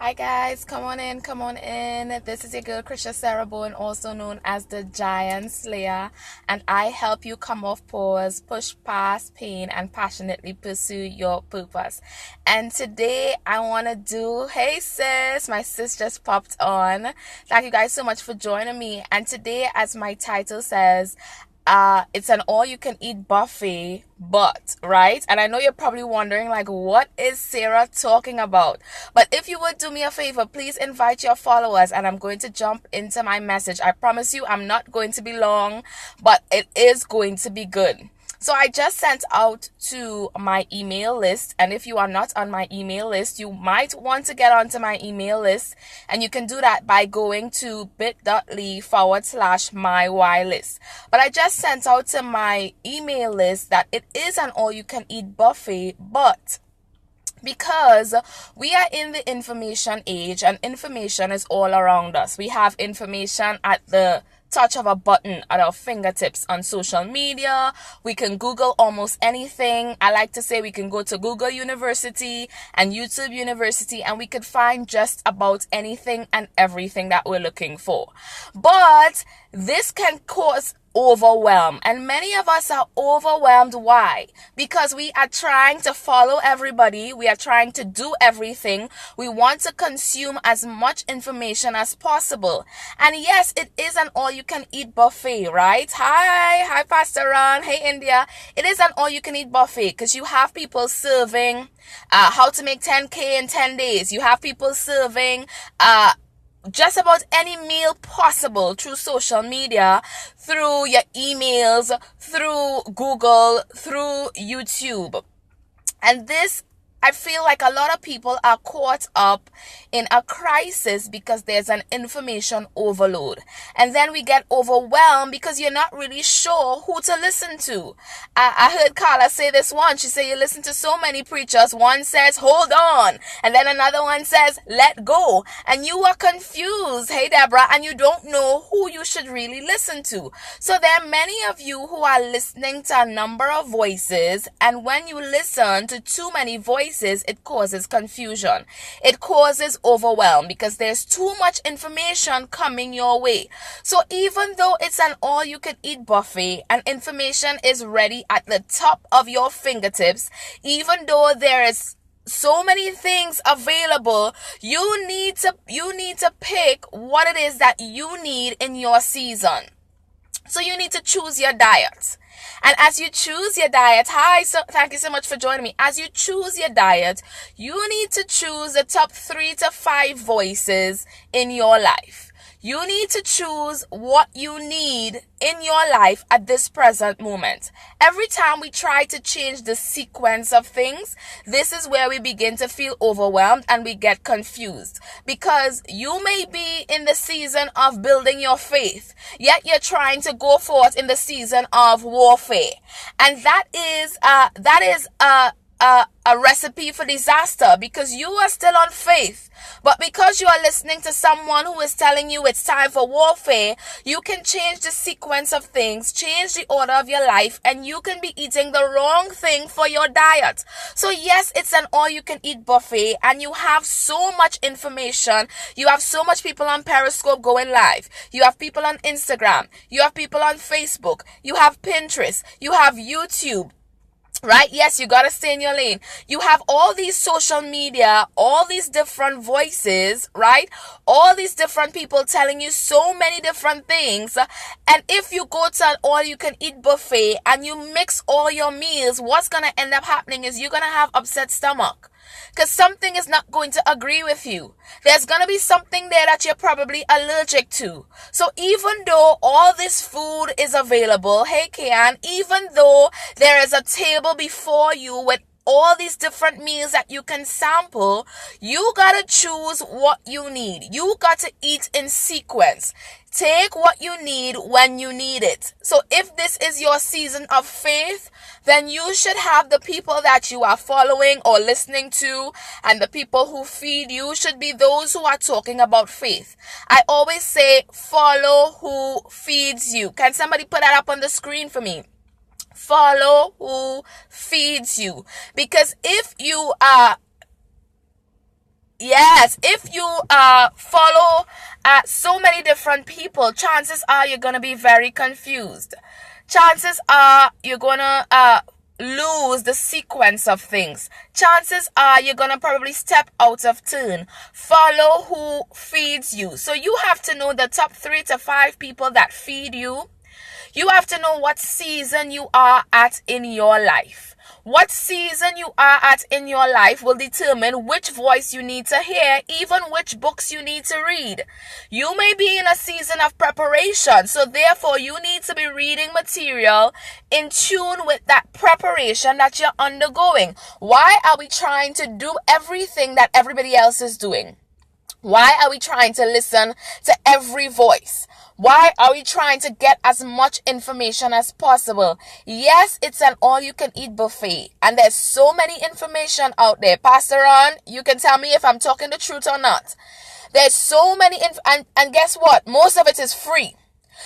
Hi guys, come on in, come on in. This is your girl Krisha Sarabone, also known as the Giant Slayer, and I help you come off pause, push past pain, and passionately pursue your purpose. And today I want to do, hey sis, my sis just popped on. Thank you guys so much for joining me. And today, as my title says, it's an all-you-can-eat buffet, but right. And I know you're probably wondering, like, what is Sarah talking about? But if you would do me a favor, please invite your followers, and I'm going to jump into my message. I promise you, I'm not going to be long, but it is going to be good. So I just sent out to my email list, and if you are not on my email list, you might want to get onto my email list, and you can do that by going to bit.ly/mywylist. But I just sent out to my email list that it is an all-you-can-eat buffet, but because we are in the information age and information is all around us. We have information at the touch of a button at our fingertips on social media. We can Google almost anything. I like to say we can go to Google University and YouTube University, and we could find just about anything and everything that we're looking for. But this can cause overwhelm, and many of us are overwhelmed. Why? Because we are trying to follow everybody. We are trying to do everything. We want to consume as much information as possible. And yes, it is an all-you-can-eat buffet, right? Hi Pastor Ron. Hey India. It is an all-you-can-eat buffet because you have people serving how to make 10K in 10 days. You have people serving just about any meal possible through social media, through your emails, through Google, through YouTube. And this, I feel like a lot of people are caught up in a crisis because there's an information overload. And then we get overwhelmed because you're not really sure who to listen to. I heard Carla say this once. She said, you listen to so many preachers. One says, hold on. And then another one says, let go. And you are confused, hey Deborah, and you don't know who you should really listen to. So there are many of you who are listening to a number of voices. And when you listen to too many voices, it causes confusion. It causes overwhelm because there's too much information coming your way. So even though it's an all-you-can-eat buffet and information is ready at the top of your fingertips, even though there is so many things available, you need to pick what it is that you need in your season. So you need to choose your diet. And as you choose your diet, thank you so much for joining me. As you choose your diet, you need to choose the top 3 to 5 voices in your life. You need to choose what you need in your life at this present moment. Every time we try to change the sequence of things, this is where we begin to feel overwhelmed and we get confused. Because you may be in the season of building your faith, yet you're trying to go forth in the season of warfare. And that is a recipe for disaster because you are still on faith. But because you are listening to someone who is telling you it's time for warfare, you can change the sequence of things, change the order of your life, and you can be eating the wrong thing for your diet. So yes, it's an all-you-can-eat buffet, and you have so much information. You have so much people on Periscope going live. You have people on Instagram. You have people on Facebook. You have Pinterest. You have YouTube. Right? Yes, you gotta stay in your lane. You have all these social media, all these different voices, right? All these different people telling you so many different things. And if you go to an all-you-can-eat buffet and you mix all your meals, what's gonna end up happening is you're gonna have upset stomach. Because something is not going to agree with you. There's going to be something there that you're probably allergic to. So even though all this food is available, hey Kian, even though there is a table before you with all these different meals that you can sample, you gotta choose what you need. You got to eat in sequence. Take what you need when you need it. So if this is your season of faith, then you should have the people that you are following or listening to, and the people who feed you should be those who are talking about faith. I always say, follow who feeds you. Can somebody put that up on the screen for me? Follow who feeds you. Because if you are Yes, if you follow so many different people, chances are you're going to be very confused. Chances are you're going to lose the sequence of things. Chances are you're going to probably step out of turn. Follow who feeds you. So you have to know the top 3 to 5 people that feed you. You have to know what season you are at in your life. What season you are at in your life will determine which voice you need to hear, even which books you need to read. You may be in a season of preparation, so therefore you need to be reading material in tune with that preparation that you're undergoing. Why are we trying to do everything that everybody else is doing? Why are we trying to listen to every voice? Why are we trying to get as much information as possible? Yes, it's an all-you-can-eat buffet, and there's so many information out there. Pastor Ron, you can tell me if I'm talking the truth or not. There's so many, and guess what? Most of it is free.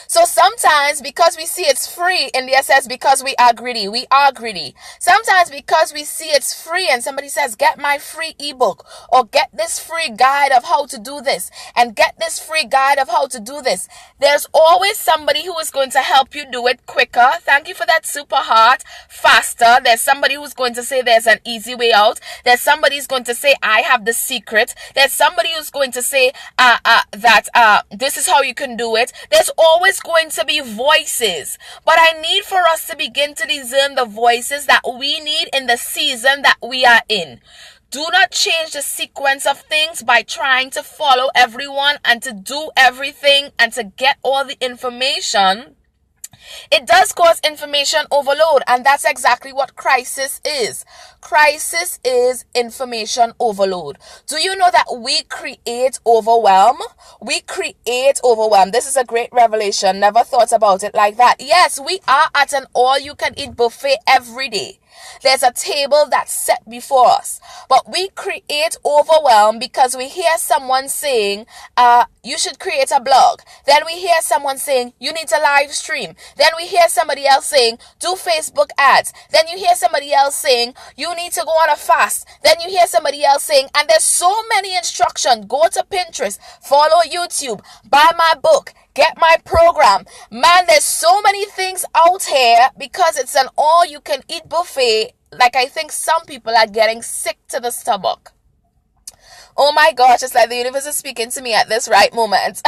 So sometimes because we see it's free, India says because we are greedy. We are greedy. Sometimes because we see it's free and somebody says, get my free ebook or get this free guide of how to do this and get this free guide of how to do this. There's always somebody who is going to help you do it quicker. Thank you for that super heart. Faster. There's somebody who's going to say there's an easy way out. There's somebody who's going to say I have the secret. There's somebody who's going to say that this is how you can do it. There's always going to be voices, but I need for us to begin to discern the voices that we need in the season that we are in. Do not change the sequence of things by trying to follow everyone and to do everything and to get all the information. It does cause information overload, and that's exactly what crisis is. Crisis is information overload. Do you know that we create overwhelm? We create overwhelm. This is a great revelation. Never thought about it like that. Yes, we are at an all-you-can-eat buffet every day. There's a table that's set before us. But we create overwhelm because we hear someone saying, you should create a blog. Then we hear someone saying, you need to live stream. Then we hear somebody else saying, do Facebook ads. Then you hear somebody else saying, you need to go on a fast. Then you hear somebody else saying, and there's so many instructions. Go to Pinterest, follow YouTube, buy my book, get my program. Man, there's so many things out here because it's an all-you-can-eat buffet. Like, I think some people are getting sick to the stomach. Oh my gosh, it's like the universe is speaking to me at this right moment.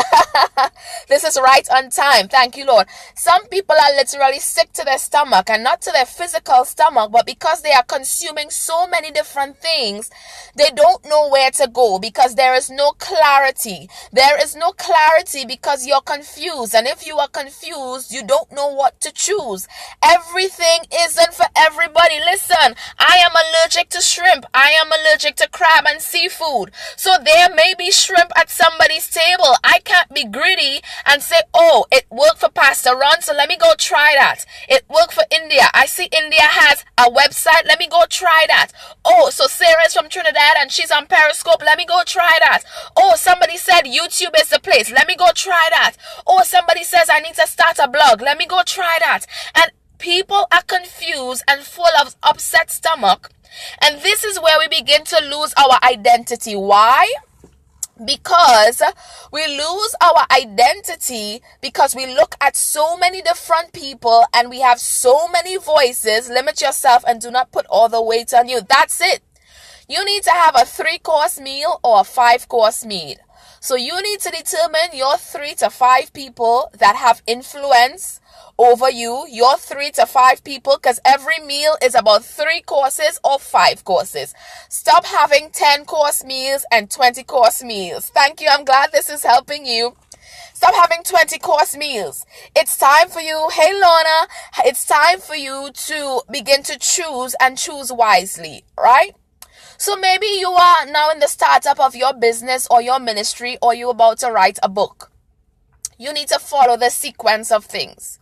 This is right on time. Thank you, Lord. Some people are literally sick to their stomach, and not to their physical stomach, but because they are consuming so many different things, they don't know where to go because there is no clarity. There is no clarity because you're confused. And if you are confused, you don't know what to choose. Everything isn't for everybody. Listen, I am allergic to shrimp. I am allergic to crab and seafood. So there may be shrimp at somebody's table. I can't be greedy and say, oh, it worked for Pastor Ron, so let me go try that. It worked for India. I see India has a website. Let me go try that. Oh, so Sarah's from Trinidad and she's on Periscope. Let me go try that. Oh, somebody said YouTube is the place. Let me go try that. Oh, somebody says I need to start a blog. Let me go try that. And people are confused and full of upset stomach. And this is where we begin to lose our identity. Why? Because we lose our identity because we look at so many different people and we have so many voices. Limit yourself and do not put all the weight on you. That's it. You need to have a 3-course meal or a 5-course meal. So you need to determine your 3 to 5 people that have influence over you, your 3 to 5 people, because every meal is about 3 courses or 5 courses. Stop having 10-course meals and 20-course meals. Thank you. I'm glad this is helping you. Stop having 20-course meals. It's time for you. Hey, Lorna. It's time for you to begin to choose and choose wisely, right? So maybe you are now in the startup of your business or your ministry, or you're about to write a book. You need to follow the sequence of things.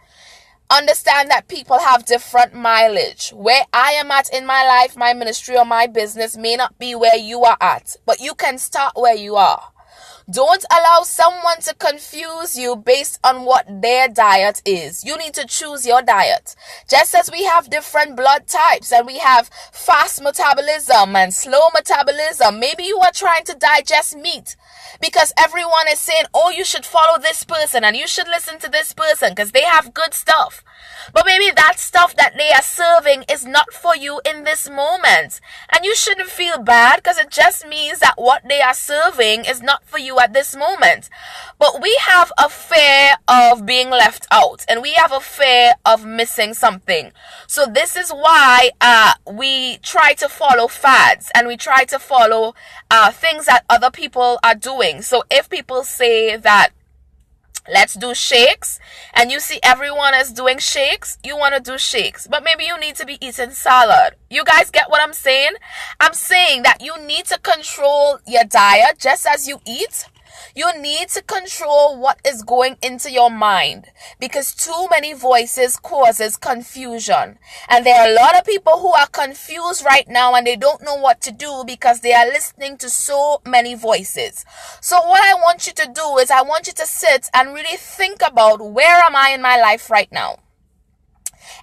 Understand that people have different mileage. Where I am at in my life, my ministry, or my business may not be where you are at, but you can start where you are. Don't allow someone to confuse you based on what their diet is. You need to choose your diet. Just as we have different blood types and we have fast metabolism and slow metabolism, maybe you are trying to digest meat because everyone is saying, oh, you should follow this person and you should listen to this person because they have good stuff. But maybe that stuff that they are serving is not for you in this moment. And you shouldn't feel bad because it just means that what they are serving is not for you at this moment. But we have a fear of being left out and we have a fear of missing something. So this is why we try to follow fads and we try to follow things that other people are doing. So if people say that let's do shakes, and you see everyone is doing shakes, you want to do shakes. But maybe you need to be eating salad. You guys get what I'm saying? I'm saying that you need to control your diet just as you eat. You need to control what is going into your mind because too many voices causes confusion. And there are a lot of people who are confused right now and they don't know what to do because they are listening to so many voices. So what I want you to do is I want you to sit and really think about where am I in my life right now?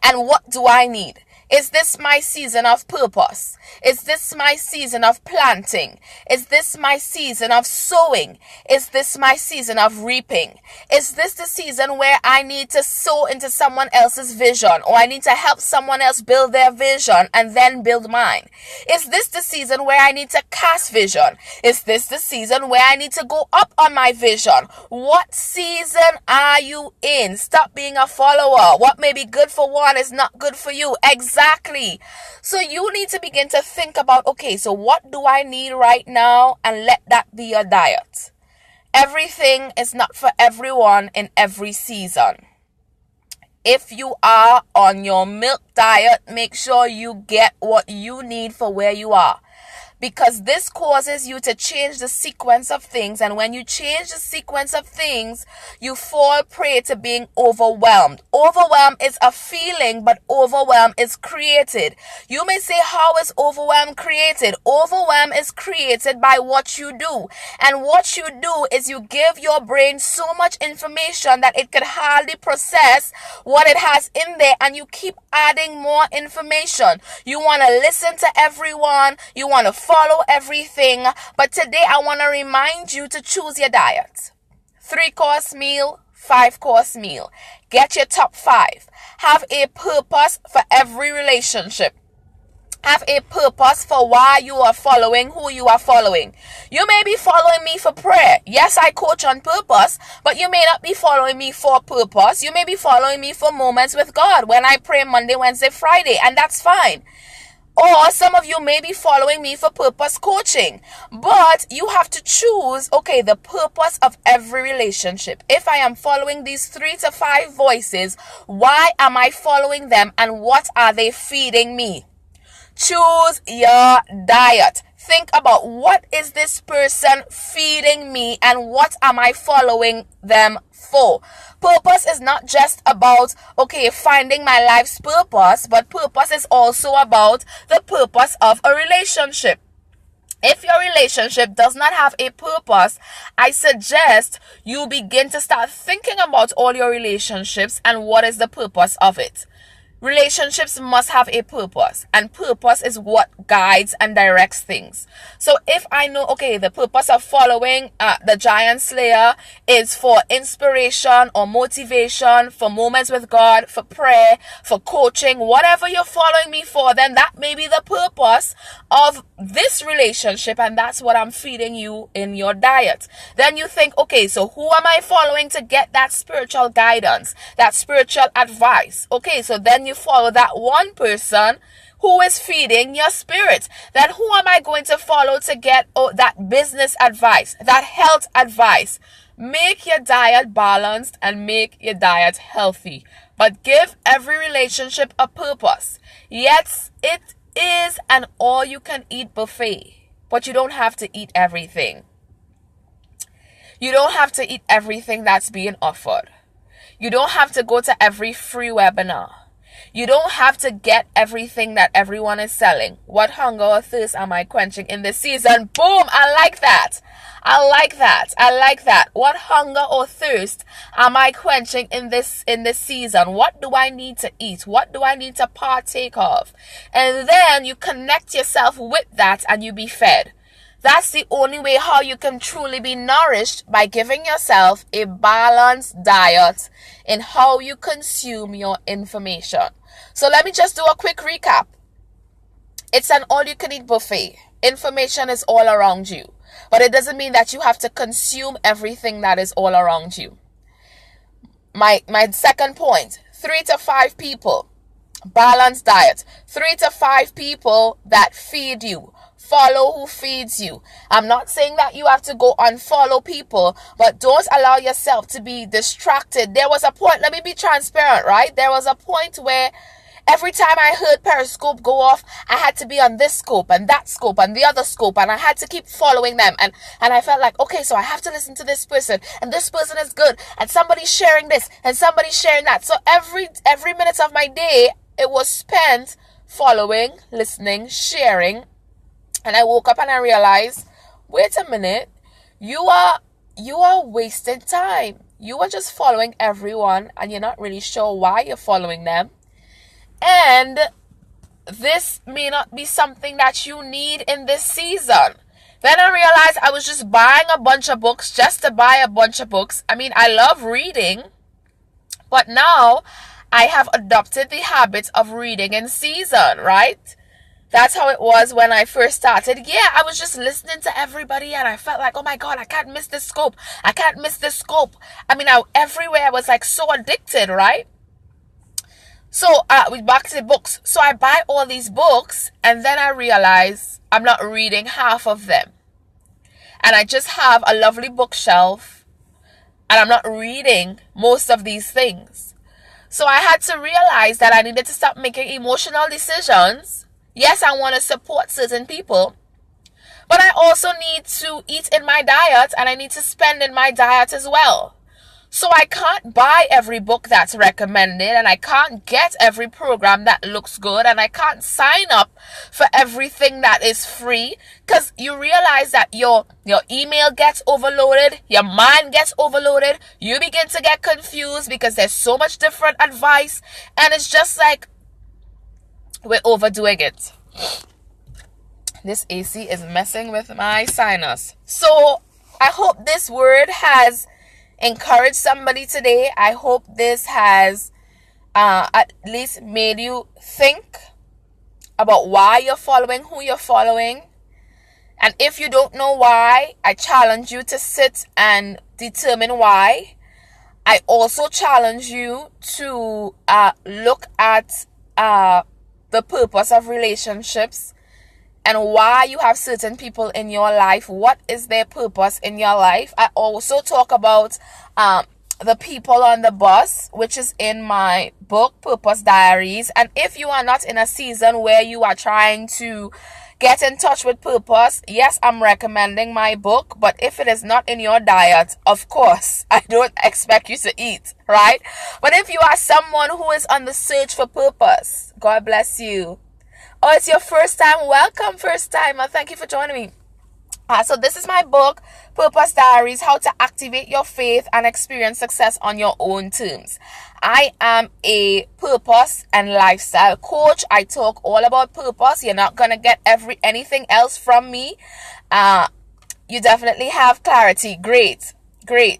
And what do I need? Is this my season of purpose? Is this my season of planting? Is this my season of sowing? Is this my season of reaping? Is this the season where I need to sow into someone else's vision or I need to help someone else build their vision and then build mine? Is this the season where I need to cast vision? Is this the season where I need to go up on my vision? What season are you in? Stop being a follower. What may be good for one is not good for you. Exactly. So you need to begin to think about, okay, so what do I need right now? And let that be your diet. Everything is not for everyone in every season. If you are on your milk diet, make sure you get what you need for where you are. Because this causes you to change the sequence of things. And when you change the sequence of things, you fall prey to being overwhelmed. Overwhelm is a feeling, but overwhelm is created. You may say, how is overwhelm created? Overwhelm is created by what you do. And what you do is you give your brain so much information that it can hardly process what it has in there. And you keep adding more information. You want to listen to everyone. You want to follow everything. But today I want to remind you to choose your diet. 3-course meal, 5-course meal. Get your top 5. Have a purpose for every relationship. Have a purpose for why you are following who you are following. You may be following me for prayer. Yes, I coach on purpose, but you may not be following me for purpose. You may be following me for moments with God when I pray Monday, Wednesday, Friday, and that's fine. Or some of you may be following me for purpose coaching. But you have to choose, okay, the purpose of every relationship. If I am following these 3 to 5 voices, why am I following them and what are they feeding me? Choose your diet. Think about what is this person feeding me and what am I following them for? Purpose is not just about, okay, finding my life's purpose, but purpose is also about the purpose of a relationship. If your relationship does not have a purpose, I suggest you begin to start thinking about all your relationships and what is the purpose of it. Relationships must have a purpose, and purpose is what guides and directs things. So if I know, okay, the purpose of following the Giant Slayer is for inspiration or motivation, for moments with God, for prayer, for coaching, whatever you're following me for, then that may be the purpose of this relationship, and that's what I'm feeding you in your diet. Then you think, okay, so who am I following to get that spiritual guidance, that spiritual advice? Okay, so then you follow that one person who is feeding your spirit. Then who am I going to follow to get that business advice, that health advice? Make your diet balanced and make your diet healthy. But give every relationship a purpose. Yes, it is an all-you-can-eat buffet, but you don't have to eat everything. You don't have to eat everything that's being offered. You don't have to go to every free webinar. You don't have to get everything that everyone is selling. What hunger or thirst am I quenching in this season? Boom! I like that. I like that. I like that. What hunger or thirst am I quenching in this season? What do I need to eat? What do I need to partake of? And then you connect yourself with that and you be fed. That's the only way how you can truly be nourished, by giving yourself a balanced diet in how you consume your information. So let me just do a quick recap. It's an all-you-can-eat buffet. Information is all around you. But it doesn't mean that you have to consume everything that is all around you. My second point, 3 to 5 people. Balanced diet. 3 to 5 people that feed you. Follow who feeds you. I'm not saying that you have to go unfollow people, but don't allow yourself to be distracted. There was a point, let me be transparent, right? There was a point where every time I heard Periscope go off, I had to be on this scope and that scope and the other scope, and I had to keep following them. And I felt like, okay, so I have to listen to this person, and this person is good, and somebody's sharing this, and somebody's sharing that. So every minute of my day, it was spent following, listening, sharing. And I woke up and I realized, wait a minute, you are wasting time. You are just following everyone, and you're not really sure why you're following them. And this may not be something that you need in this season. Then I realized I was just buying a bunch of books just to buy a bunch of books. I mean, I love reading, but now I have adopted the habit of reading in season, right? That's how it was when I first started. Yeah, I was just listening to everybody, and I felt like, oh my God, I can't miss this scope. I can't miss this scope. I mean, everywhere I was like so addicted, right? So we back to the books. So I buy all these books, and then I realize I'm not reading half of them. And I just have a lovely bookshelf, and I'm not reading most of these things. So I had to realize that I needed to stop making emotional decisions. Yes, I want to support certain people, but I also need to eat in my diet, and I need to spend in my diet as well. So I can't buy every book that's recommended, and I can't get every program that looks good, and I can't sign up for everything that is free, because you realize that your email gets overloaded, your mind gets overloaded, you begin to get confused because there's so much different advice, and it's just like we're overdoing it. This AC is messing with my sinus. So I hope this word has encouraged somebody today. I hope this has at least made you think about why you're following who you're following. And if you don't know why, I challenge you to sit and determine why. I also challenge you to look at the purpose of relationships and why you have certain people in your life. What is their purpose in your life? I also talk about the people on the bus, which is in my book, Purpose Diaries. And if you are not in a season where you are trying to get in touch with purpose, yes, I'm recommending my book. But if it is not in your diet, of course, I don't expect you to eat, right? But if you are someone who is on the search for purpose, God bless you. Oh, it's your first time. Welcome, first timer. Thank you for joining me. So this is my book, Purpose Diaries, How to Activate Your Faith and Experience Success on Your Own Terms. I am a purpose and lifestyle coach. I talk all about purpose. You're not going to get anything else from me. You definitely have clarity. Great. You're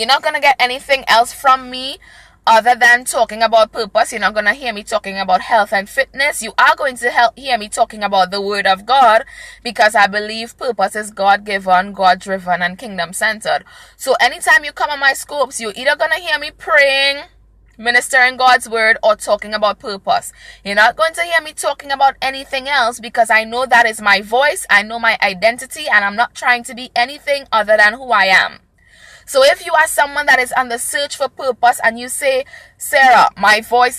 not going to get anything else from me other than talking about purpose. You're not going to hear me talking about health and fitness. You are going to hear me talking about the Word of God, because I believe purpose is God-given, God-driven, and kingdom-centered. So anytime you come on my scopes, you're either going to hear me praying, ministering God's Word, or talking about purpose. You're not going to hear me talking about anything else, because I know that is my voice, I know my identity, and I'm not trying to be anything other than who I am. So if you are someone that is on the search for purpose and you say, Sarah,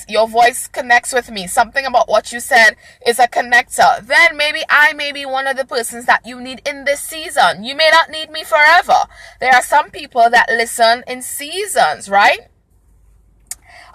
your voice connects with me, something about what you said is a connector, then maybe I may be one of the persons that you need in this season. You may not need me forever. There are some people that listen in seasons, right?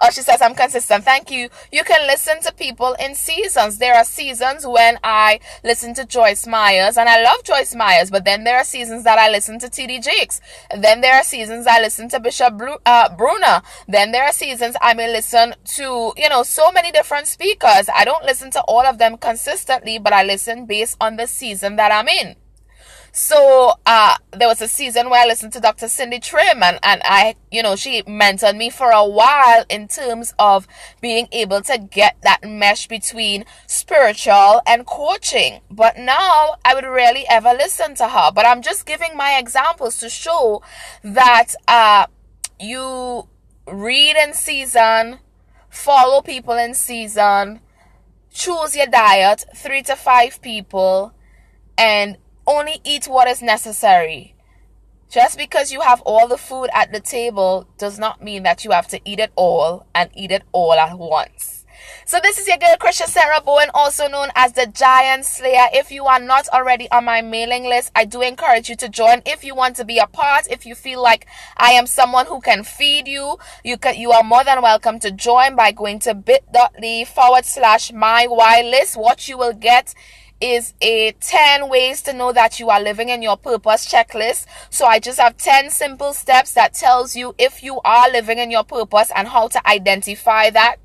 Oh, she says I'm consistent. Thank you. You can listen to people in seasons. There are seasons when I listen to Joyce Myers, and I love Joyce Myers, but then there are seasons that I listen to T.D. Jakes. Then there are seasons I listen to Bishop Bruner. Then there are seasons I may listen to, so many different speakers. I don't listen to all of them consistently, but I listen based on the season that I'm in. So there was a season where I listened to Dr. Cindy Trim, and I, she mentored me for a while in terms of being able to get that mesh between spiritual and coaching. But now I would rarely ever listen to her. But I'm just giving my examples to show that you read in season, follow people in season, choose your diet, 3 to 5 people, and only eat what is necessary. Just because you have all the food at the table does not mean that you have to eat it all and eat it all at once. So this is your girl Krisha Sarah Bowen, also known as the Giant Slayer. If you are not already on my mailing list, I do encourage you to join. If you want to be a part, if you feel like I am someone who can feed you, you are more than welcome to join by going to bit.ly/mywhylist. What you will get is a 10 ways to know that you are living in your purpose checklist. So I just have 10 simple steps that tells you if you are living in your purpose and how to identify that.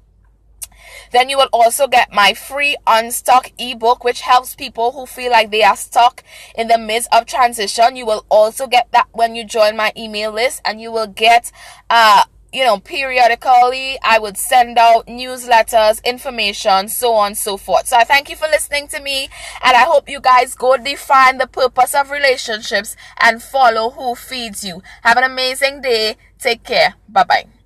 Then you will also get my free Unstuck ebook, which helps people who feel like they are stuck in the midst of transition. You will also get that when you join my email list, and you will get periodically I would send out newsletters, information, so on and so forth. So I thank you for listening to me, and I hope you guys go define the purpose of relationships and follow who feeds you. Have an amazing day. Take care. Bye-bye.